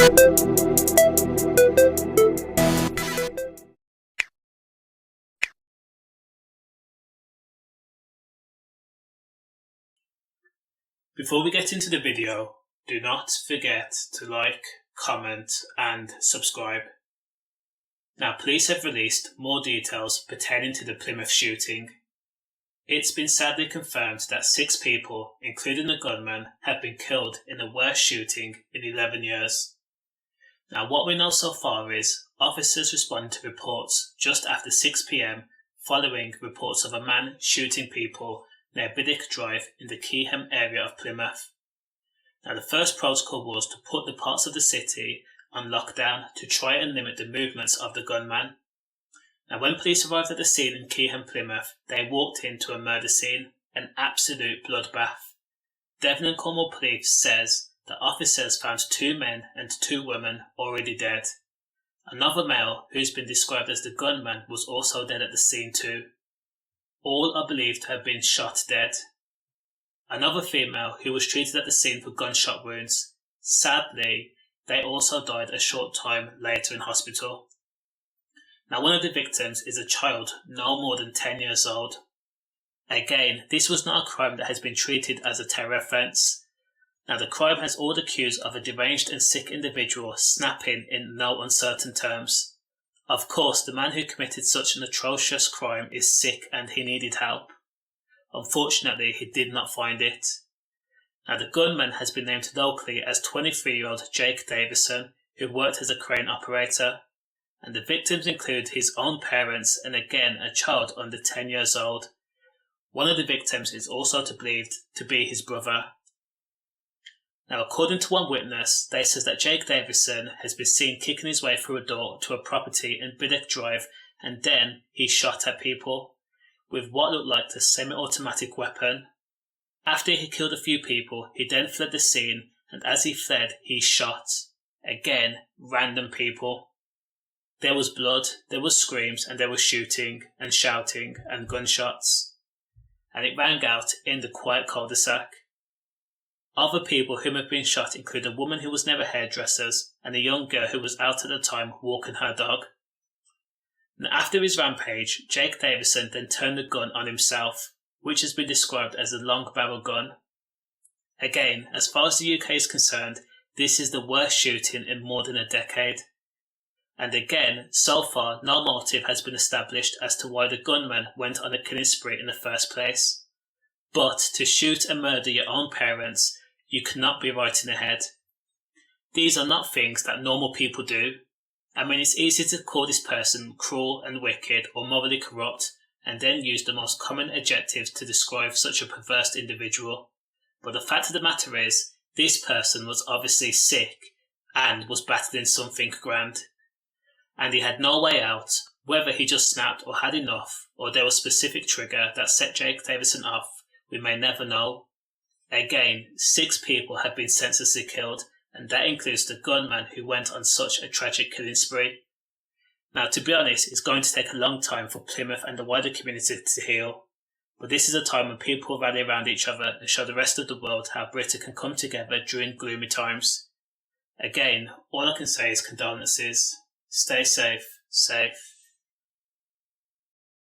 Before we get into the video, do not forget to like, comment and subscribe. Now, police have released more details pertaining to the Plymouth shooting. It's been sadly confirmed that 6 people, including the gunman, have been killed in the worst shooting in 11 years. Now, what we know so far is officers responded to reports just after 6 p.m. following reports of a man shooting people near Biddick Drive in the Keyham area of Plymouth. Now, the first protocol was to put the parts of the city on lockdown to try and limit the movements of the gunman. Now, when police arrived at the scene in Keyham, Plymouth, they walked into a murder scene, an absolute bloodbath. Devon and Cornwall Police says that officers found 2 men and 2 women already dead. Another male, who's been described as the gunman, was also dead at the scene too. All are believed to have been shot dead. Another female who was treated at the scene for gunshot wounds. Sadly, they also died a short time later in hospital. Now, one of the victims is a child no more than 10 years old. Again, this was not a crime that has been treated as a terror offence. Now, the crime has all accused of a deranged and sick individual snapping in no uncertain terms. Of course, the man who committed such an atrocious crime is sick and he needed help. Unfortunately, he did not find it. Now, the gunman has been named locally as 23-year-old Jake Davison, who worked as a crane operator. And the victims include his own parents and again a child under 10 years old. One of the victims is also believed to be his brother. Now, according to one witness, they says that Jake Davison has been seen kicking his way through a door to a property in Biddick Drive, and then he shot at people with what looked like a semi-automatic weapon. After he killed a few people, he then fled the scene, and as he fled, he shot, again, random people. There was blood, there was screams, and there was shooting and shouting and gunshots. And it rang out in the quiet cul-de-sac. Other people whom have been shot include a woman who was never hairdressers and a young girl who was out at the time walking her dog. Now, after his rampage, Jake Davison then turned the gun on himself, which has been described as a long barrel gun. Again, as far as the UK is concerned, this is the worst shooting in more than a decade. And again, so far, no motive has been established as to why the gunman went on a killing spree in the first place. But to shoot and murder your own parents, you cannot be right in the head. These are not things that normal people do. I mean, it's easy to call this person cruel and wicked or morally corrupt and then use the most common adjectives to describe such a perverse individual. But the fact of the matter is, this person was obviously sick and was battling something grand. And he had no way out, whether he just snapped or had enough, or there was a specific trigger that set Jake Davison off, we may never know. Again, 6 people have been senselessly killed, and that includes the gunman who went on such a tragic killing spree. Now, to be honest, it's going to take a long time for Plymouth and the wider community to heal, but this is a time when people rally around each other and show the rest of the world how Britain can come together during gloomy times. Again, all I can say is condolences. Stay safe, safe.